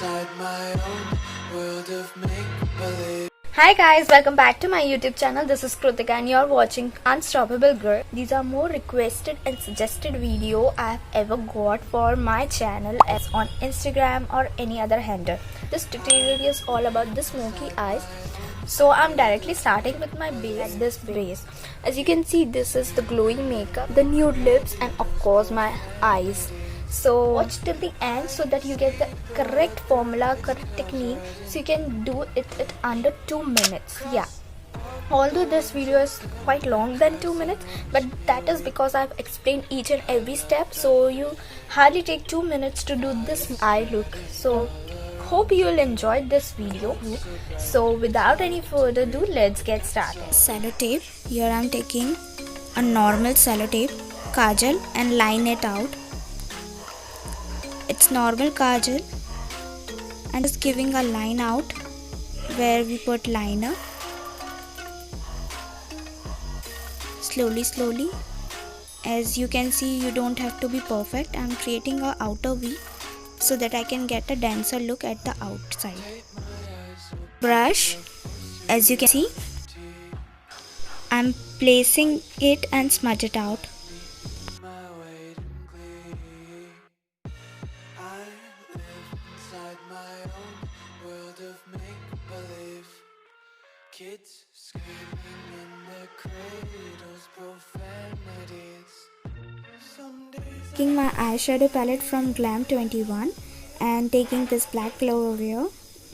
Hi guys, welcome back to my YouTube channel. This is Kritika and you're watching Unstoppable Girl. These are more requested and suggested video I have ever got for my channel as on Instagram or any other handle. This tutorial is all about the smoky eyes. So I'm directly starting with my base, this base. As you can see, this is the glowing makeup, the nude lips, and of course my eyes. So watch till the end so that you get the correct formula, correct technique, so you can do it at under 2 minutes. Yeah, although this video is quite long than 2 minutes, but that is because I've explained each and every step, so you hardly take 2 minutes to do this eye look. So hope you'll enjoy this video. So without any further ado, let's get started. Sellotape. Here I'm taking a normal sellotape, kajal, and line it out. It's normal kajal and just giving a line out where we put liner. Slowly. As you can see, you don't have to be perfect. I'm creating a outer V so that I can get a denser look at the outside. Brush, as you can see, I'm placing it and smudge it out. Kids screaming in their cradles, profanities. Taking my eyeshadow palette from Glam 21 and taking this black color over here,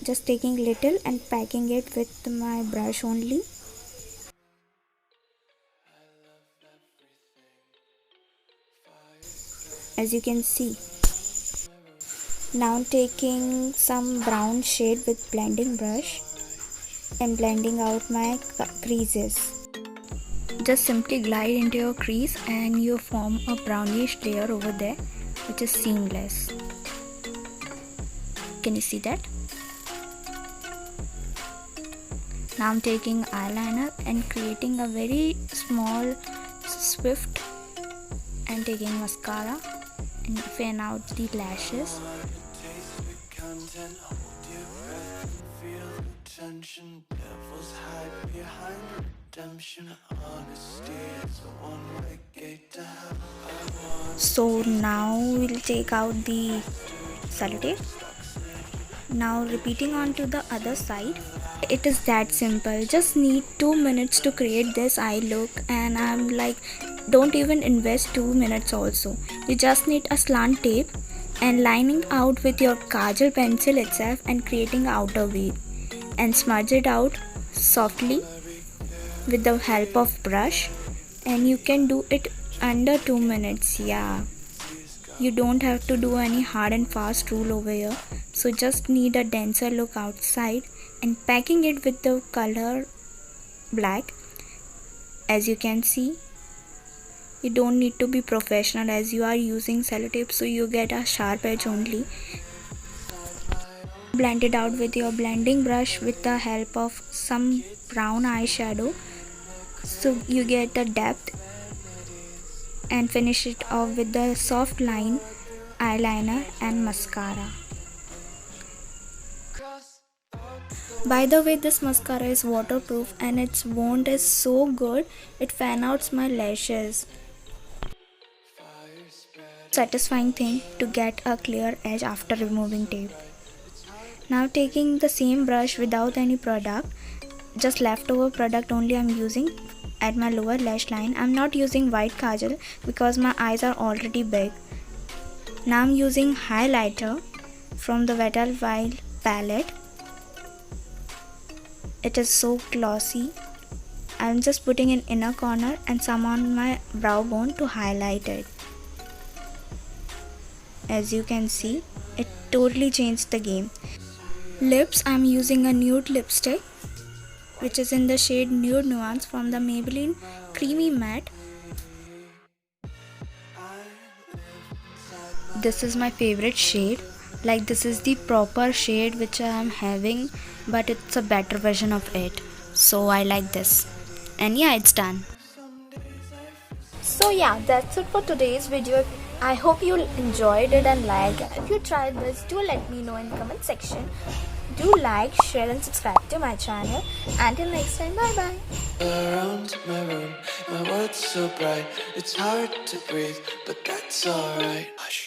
just taking little and packing it with my brush only. As you can see, now taking some brown shade with blending brush and blending out my creases. Just simply glide into your crease and you form a brownish layer over there which is seamless. Can you see that? Now I'm taking eyeliner and creating a very small swift and taking mascara and fan out the lashes. Devils hide behind redemption. Honesty is the one-way gate to hell. So now we'll take out the sellotape. Now repeating on to the other side. It is that simple. Just need 2 minutes to create this eye look, and I'm like, don't even invest 2 minutes also. You just need a slant tape and lining out with your kajal pencil itself and creating an outer V. And smudge it out softly with the help of brush, and you can do it under 2 minutes. Yeah, you don't have to do any hard and fast rule over here, so just need a denser look outside and packing it with the color black. As you can see, you don't need to be professional as you are using sellotape, so you get a sharp edge only. Blend it out with your blending brush with the help of some brown eyeshadow so you get the depth, and finish it off with the soft line eyeliner and mascara. By the way, this mascara is waterproof and its wand is so good, it fan outs my lashes. Satisfying thing to get a clear edge after removing tape. Now taking the same brush without any product, just leftover product only I'm using at my lower lash line. I'm not using white kajal because my eyes are already big. Now I'm using highlighter from the Wet n Wild palette. It is so glossy. I'm just putting in inner corner and some on my brow bone to highlight it. As you can see, it totally changed the game. Lips, I'm using a nude lipstick which is in the shade Nude Nuance from the Maybelline Creamy Matte. This is my favorite shade. Like, this is the proper shade which I am having, but it's a better version of it. So I like this. And yeah, it's done. So yeah, that's it for today's video. I hope you enjoyed it and liked it. If you tried this, do let me know in the comment section. Do like, share and subscribe to my channel. Until next time, bye bye. Around my room, my world's so bright, it's hard to breathe, but that's alright. Hush.